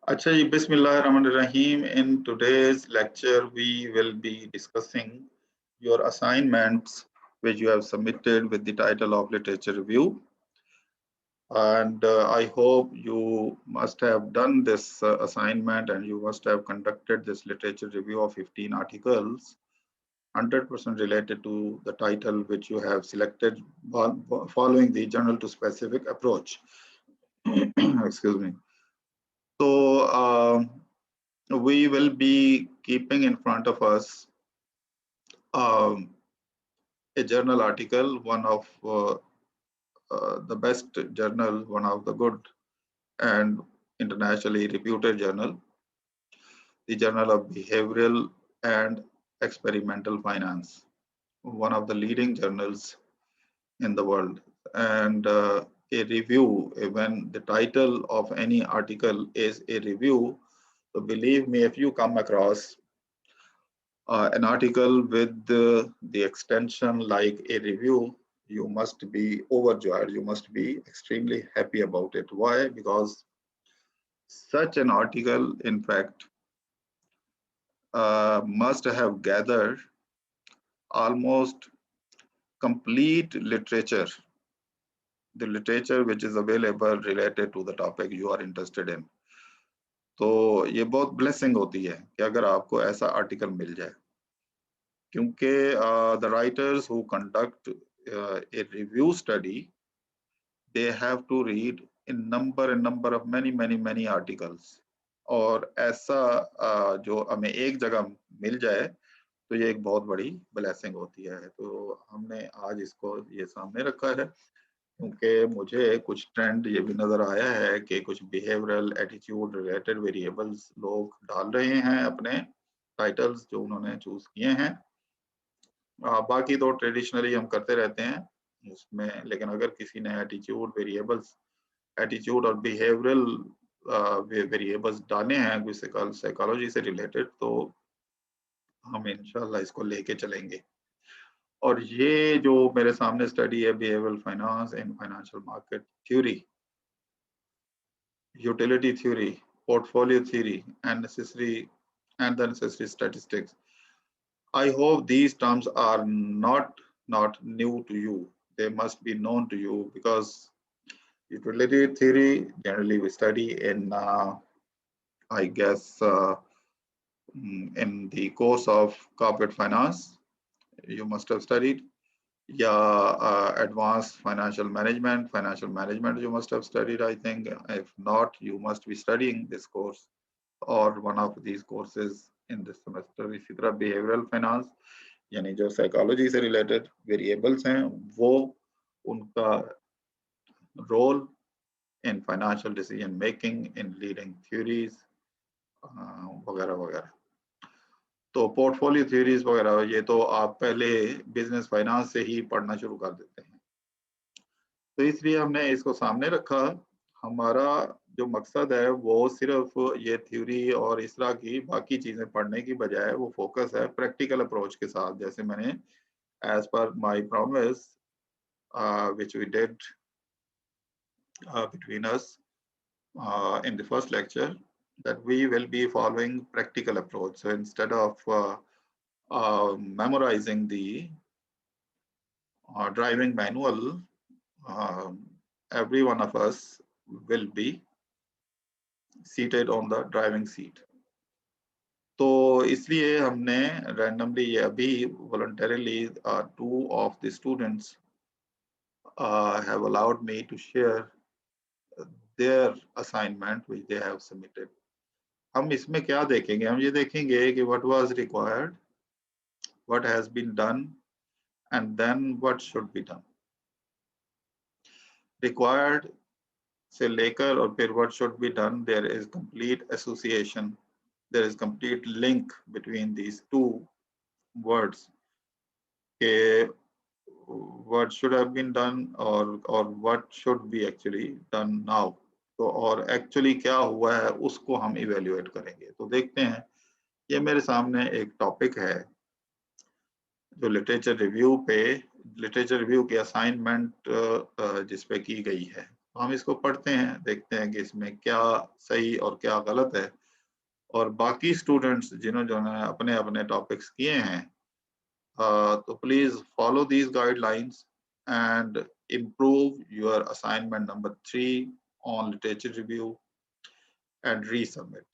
Acha ji, Bismillahirrahmanirrahim. In today's lecture, we will be discussing your assignments which you have submitted with the title of Literature Review. And I hope you must have done this assignment and you must have conducted this literature review of 15 articles, 100% related to the title which you have selected following the general to specific approach. Excuse me. So, we will be keeping in front of us um, a journal article, one of the best journal, one of the good and internationally reputed journal, the Journal of Behavioral and Experimental Finance, one of the leading journals in the world. And a review, when the title of any article is a review, so believe me, if you come across an article with the extension like a review, you must be overjoyed. You must be extremely happy about it. Why? Because such an article, in fact, must have gathered almost complete literature, the literature which is available related to the topic you are interested in. तो ये बहुत blessing होती है कि अगर आपको ऐसा article मिल जाए, क्योंकि the writers who conduct a review study, they have to read a number of many articles. और ऐसा जो हमें एक जगह मिल जाए तो ये एक बहुत बड़ी ब्लेसिंग होती है। तो हमने आज इसको ये सामने रखा है क्योंकि मुझे कुछ ट्रेंड ये भी नजर आया है कि कुछ बिहेवियरल एटीट्यूड रिलेटेड वेरिएबल्स लोग डाल रहे हैं अपने टाइटल्स जो उन्होंने चूज किए हैं। बाकी तो ट्रेडिशनली हम करते रहते हैं उसमें, लेकिन अगर किसी ने एटीट्यूड वेरिएबल्स, एटीट्यूड और बिहेवियरल वेरिएबल्स डाले हैं कोई साइकोलॉजी से रिलेटेड, तो हम इंशाल्लाह इसको लेके चलेंगे। और ये जो मेरे सामने स्टडी है, behavioural finance and financial market theory, utility theory, portfolio theory and the necessary statistics. I hope these terms are not new to you. They must be known to you because utility theory generally we study in I guess in the course of corporate finance you must have studied. Yeah, advanced financial management you must have studied, I think. If not, you must be studying this course or one of these courses in this semester. इसी तरह behavioral finance यानी जो psychology से related variables हैं वो उनका role in financial decision making, in leading theories वगैरह वगैरह। तो पोर्टफोलियो थ्योरीज वगैरह ये तो आप पहले बिजनेस फाइनेंस से ही पढ़ना शुरू कर देते हैं, तो इसलिए हमने इसको सामने रखा। हमारा जो मकसद है वो सिर्फ ये थ्योरी और इस तरह की बाकी चीजें पढ़ने की बजाय वो फोकस है प्रैक्टिकल अप्रोच के साथ, जैसे मैंने as per my promise which we did between us in the first lecture, that we will be following practical approach. So instead of memorizing the driving manual, every one of us will be seated on the driving seat. तो इसलिए हमने randomly ये अभी voluntarily 2 of the students have allowed me to share their assignment which they have submitted. हम इसमें क्या देखेंगे? हम ये देखेंगे कि what was required, what has been done, and then what should be done. Required से लेकर और फिर what should be done, there is complete association, there is complete link between these two words. कि what should have been done or what should be actually done now. तो और actually क्या हुआ है उसको हम इवेल्युएट करेंगे। तो देखते हैं, ये मेरे सामने एक टॉपिक है जो लिटरेचर रिव्यू की असाइनमेंट जिस पे की गई है, हम इसको पढ़ते हैं, देखते हैं कि इसमें क्या सही और क्या गलत है, और बाकी स्टूडेंट्स जिन्होंने अपने अपने टॉपिक्स किए हैं, तो please follow these guidelines and improve your assignment number 3 on literature review and resubmit,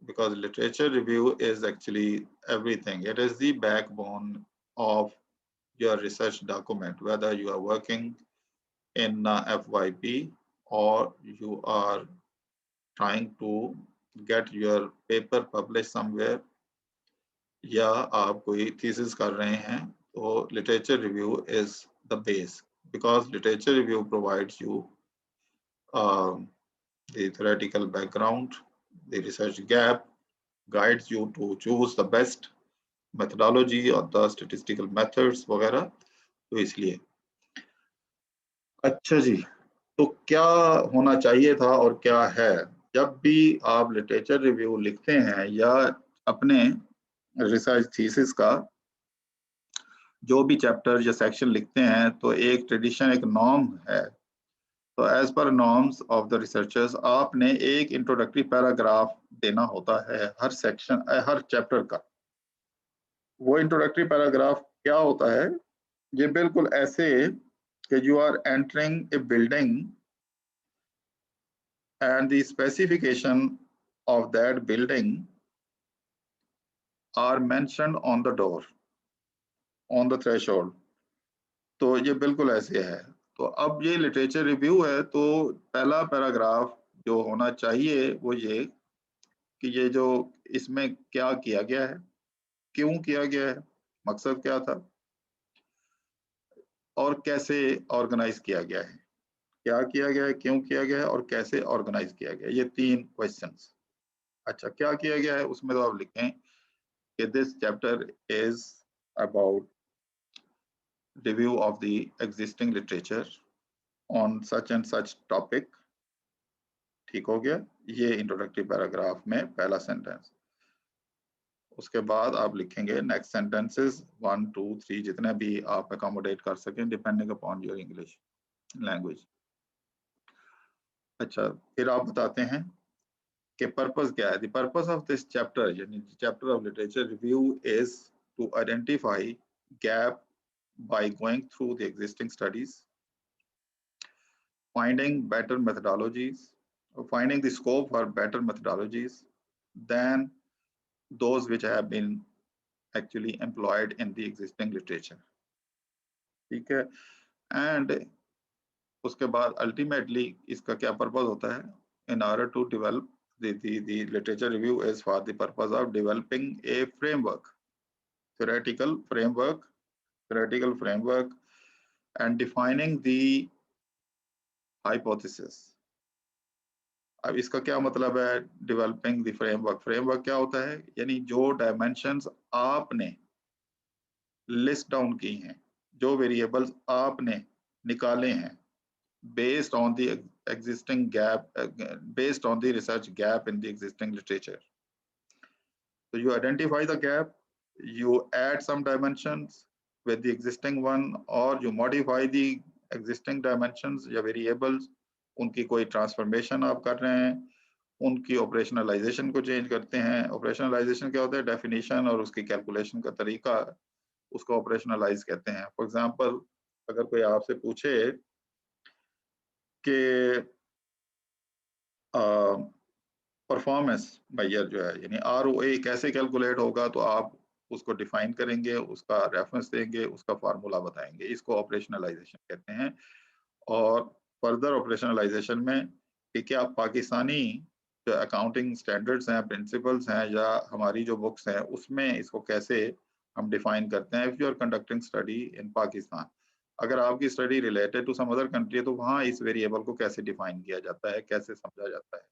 because literature review is actually everything. It is the backbone of your research document, whether you are working in FYP or you are trying to get your paper published somewhere, या आप कोई thesis कर रहे हैं, तो literature review is the base, because literature review provides you the theoretical background, the research gap, guides you to choose the best methodology or the statistical methods वगैरह। तो इसलिए अच्छा जी, तो क्या होना चाहिए था और क्या है? जब भी आप लिटरेचर रिव्यू लिखते हैं या अपने रिसर्च थीसिस का जो भी चैप्टर या सेक्शन लिखते हैं, तो एक ट्रेडिशन, एक नॉर्म है। तो as per norms of the researchers आपने एक इंट्रोडक्टरी पैराग्राफ देना होता है हर सेक्शन, हर चैप्टर का। वो इंट्रोडक्टरी पैराग्राफ क्या होता है? ये बिल्कुल ऐसे कि you are entering a building and the specification of that building are mentioned on the door, on the threshold। तो ये बिल्कुल ऐसे है। तो अब ये लिटरेचर रिव्यू है, तो पहला पैराग्राफ जो होना चाहिए वो ये कि ये जो इसमें क्या किया गया है, क्यों किया गया है, मकसद क्या था, और कैसे ऑर्गेनाइज किया गया है। क्या किया गया है, क्यों किया गया है, और कैसे ऑर्गेनाइज किया गया है, ये 3 क्वेश्चंस। अच्छा, क्या किया गया है उसमें तो आप लिखें कि this chapter is about review of the existing literature on such and such topic। ठीक हो गया, ये इंट्रोडक्टरी पैराग्राफ में पहला सेंटेंस। उसके बाद आप लिखेंगे नेक्स्ट सेंटेंसेस 1 2 3 जितने भी आप अकोमोडेट कर सकें depending upon your English language. अच्छा, फिर आप बताते हैं कि पर्पस क्या है। The purpose of this chapter, यानी chapter of literature review, is to identify gap by going through the existing studies, finding better methodologies, or finding the scope for better methodologies than those which have been actually employed in the existing literature। ठीक है, and उसके बाद ultimately इसका क्या purpose होता है? In order to develop the literature review is for the purpose of developing a framework, theoretical framework and defining the hypothesis। अब इसका क्या मतलब है डेवलपिंग द फ्रेमवर्क? फ्रेमवर्क क्या होता है? यानी जो डायमेंशंस आपने लिस्ट डाउन की हैं, जो वेरिएबल्स आपने निकाले हैं based on the existing gap, based on the research gap in the existing literature. So you identify the gap, you add some dimensions with the existing one, or you modify the existing dimensions या variables, उनकी कोई transformation आप कर रहे हैं, उनकी operationalisation को change करते हैं। ऑपरेशनलाइजेशन क्या होता है? डेफिनेशन और उसकी कैलकुलेशन का तरीका, उसको ऑपरेशनलाइज कहते हैं। फॉर एग्जांपल, अगर कोई आपसे पूछे कि परफॉर्मेंस मेजर जो है, यानी ROA कैसे कैलकुलेट होगा, तो आप उसको डिफाइन करेंगे, उसका रेफरेंस देंगे, उसका फार्मूला बताएंगे। इसको ऑपरेशनलाइजेशन कहते हैं। और फर्दर ऑपरेशनलाइजेशन में कि क्या पाकिस्तानी जो अकाउंटिंग स्टैंडर्ड्स हैं, प्रिंसिपल्स हैं, या हमारी जो बुक्स हैं, उसमें इसको कैसे हम डिफाइन करते हैं। If you are conducting study in Pakistan, अगर आपकी study related to some other country है, तो वहाँ इस वेरिएबल को कैसे डिफाइन किया जाता है, कैसे समझा जाता है,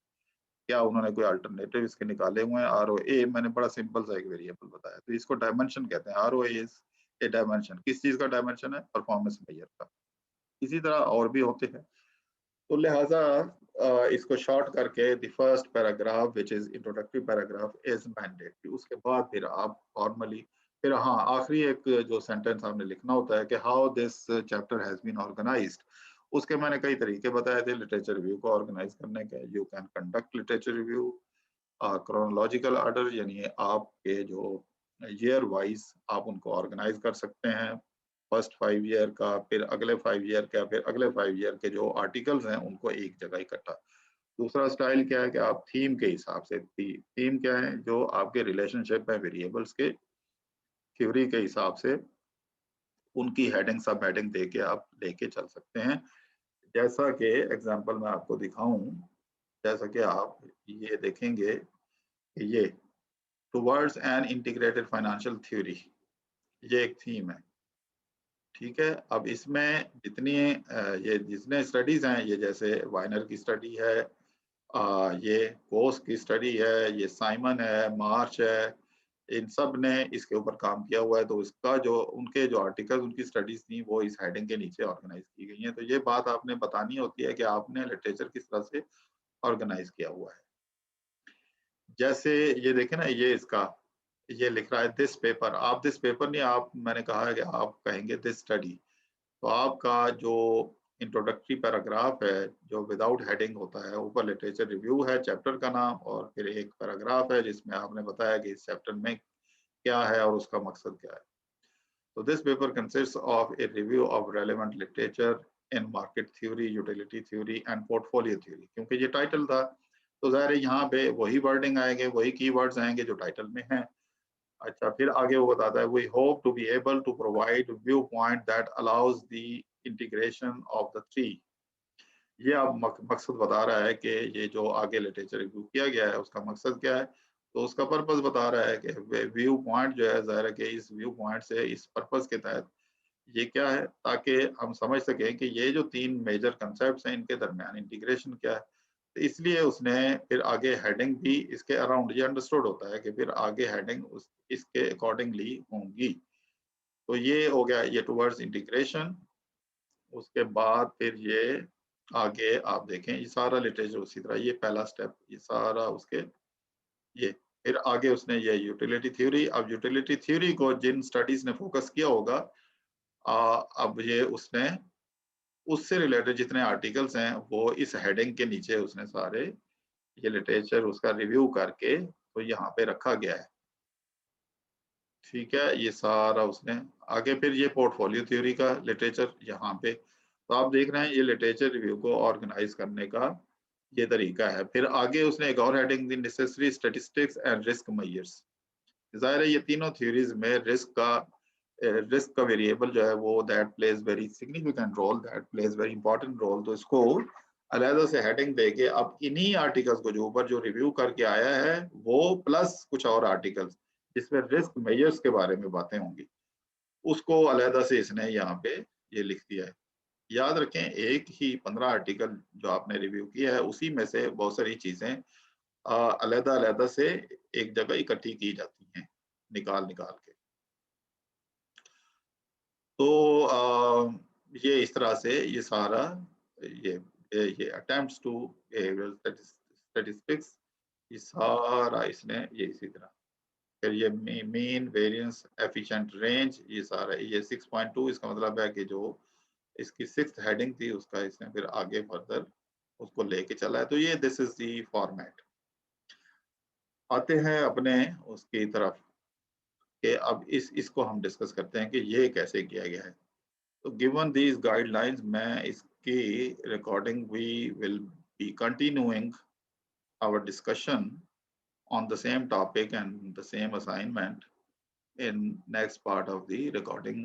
क्या उन्होंने कोई अल्टरनेटिव इसके निकाले हुए हैं। ROA मैंने बड़ा सिंपल सा एक वेरिएबल बताया, तो इसको डायमेंशन कहते हैं। ROA is a dimension. किस चीज का डायमेंशन है? परफॉर्मेंस मेजर का। इसी तरह और भी होते हैं। तो लिहाजा इसको शॉर्ट करके the first paragraph which is introductory paragraph is mandatory. उसके बाद फिर आप फॉर्मली, फिर हाँ, आखिरी एक जो सेंटेंस आपने लिखना होता है कि how this chapter has been organised, उसके मैंने कई तरीके बताए थे लिटरेचर रिव्यू को ऑर्गेनाइज करने के। You can conduct literature review chronological order, यानी आपके जो ईयर वाइज आप उनको ऑर्गेनाइज कर सकते हैं। फर्स्ट 5 ईयर का, फिर अगले 5 ईयर का, फिर अगले 5 ईयर के जो आर्टिकल्स हैं उनको एक जगह इकट्ठा। दूसरा स्टाइल क्या है कि आप थीम के हिसाब से, थीम क्या है, जो आपके रिलेशनशिप है वेरिएबल्स के, थ्योरी के हिसाब से उनकी हेडिंग सब हेडिंग दे के आप लेके चल सकते हैं। जैसा कि एग्जांपल मैं आपको दिखाऊं, जैसा कि आप ये देखेंगे कि ये towards an integrated financial theory, ये एक थीम है। ठीक है, अब इसमें जितनी ये जितने स्टडीज हैं, ये जैसे वाइनर की स्टडी है, ये कोस की स्टडी है, ये साइमन है, मार्च है, इन सब ने इसके ऊपर काम किया हुआ है। तो इसका जो उनके जो आर्टिकल, उनकी स्टडीज थी, वो इस हेडिंग के नीचे ऑर्गेनाइज की गई हैं। तो ये बात आपने बतानी होती है कि आपने लिटरेचर किस तरह से ऑर्गेनाइज किया हुआ है। जैसे ये देखें ना, ये इसका ये लिख रहा है दिस पेपर, आप दिस पेपर नहीं, आप मैंने कहा है कि आप कहेंगे दिस स्टडी। तो आपका जो इंट्रोडक्टरी पैराग्राफ है जो विदाउट हेडिंग होता है, ऊपर लिटरेचर रिव्यू है चैप्टर का नाम, और फिर एक पैराग्राफ है जिसमें आपने बताया कि इस चैप्टर में क्या है और उसका मकसद क्या है। तो this paper consist of a review of relevant literature in market theory, utility theory and portfolio theory. क्योंकि ये टाइटल था तो ज़ाहिर है यहाँ पे वही वर्डिंग आएंगे, वही कीवर्ड्स आएंगे जो टाइटल में हैं। अच्छा, फिर आगे वो बताता है we hope to be able to provide view point that allows the integration of the three. ये अब मकसद बता रहा है कि ये जो आगे लिटरेचर रिव्यू किया गया है उसका मकसद क्या है। तो उसका पर्पस बता रहा है कि व्यू पॉइंट जो है, ज़ाहिर है कि इस व्यू पॉइंट से, इस पर्पस के तहत ये क्या है, ताकि हम समझ सकें कि ये जो 3 मेजर कंसेप्ट हैं इनके दरमियान इंटीग्रेशन क्या है। तो इसलिए उसने फिर आगे हेडिंग भी इसके अराउंड, ये अंडरस्टूड होता है कि फिर आगे हेडिंग उस इसके अकॉर्डिंगली होंगी। तो ये हो गया ये टुवर्ड्स इंटीग्रेशन। उसके बाद फिर ये आगे आप देखें, ये सारा लिटरेचर उसी तरह, ये पहला स्टेप, ये सारा उसके ये। फिर आगे उसने ये यूटिलिटी थ्योरी, अब यूटिलिटी थ्योरी को जिन स्टडीज ने फोकस किया होगा, अब ये उसने उससे रिलेटेड जितने आर्टिकल्स हैं वो इस हेडिंग के नीचे उसने सारे ये लिटरेचर उसका रिव्यू करके तो यहाँ पे रखा गया है। ठीक है, ये सारा उसने आगे फिर ये पोर्टफोलियो थ्योरी का लिटरेचर यहाँ पे। तो आप देख रहे हैं ये लिटरेचर रिव्यू को ऑर्गेनाइज करने का ये तरीका है। फिर आगे उसने एक और heading the, necessary statistics and risk measures. जाहिर है ये तीनों थ्योरीज में रिस्क का वेरिएबल जो है वो that plays very significant role, that plays very important role. तो इसको अलहदा से हेडिंग देके अब इन्हीं आर्टिकल्स को जो ऊपर जो रिव्यू करके आया है वो प्लस कुछ और आर्टिकल्स जिसमें रिस्क मेजर्स के बारे में बातें होंगी, उसको अलहदा से इसने यहाँ पे ये लिख दिया है। याद रखें, एक ही 15 आर्टिकल जो आपने रिव्यू किया है उसी में से बहुत सारी चीजें अलहदा अलहदा से एक जगह इकट्ठी की जाती हैं, निकाल निकाल के। तो ये इस तरह से ये सारा ये अटेम्प्ट्स टू बिहेवियरल स्टैटिस्टिक्स, ये सारा इसने ये इसी तरह। फिर ये मीन वेरिएंस एफिशिएंट रेंज, ये सारा ये 6.2, इसका मतलब है कि जो इसकी 6th हेडिंग थी उसका इसने फिर आगे फर्दर उसको लेके चला है। तो ये दिस इज दी फॉर्मेट। आते हैं अपने उसकी तरफ कि अब इसको हम डिस्कस करते हैं कि ये कैसे किया गया है। तो गिवन दीज गाइडलाइंस, मैं इसकी recording we will be continuing our discussion on the same topic and the same assignment in next part of the recording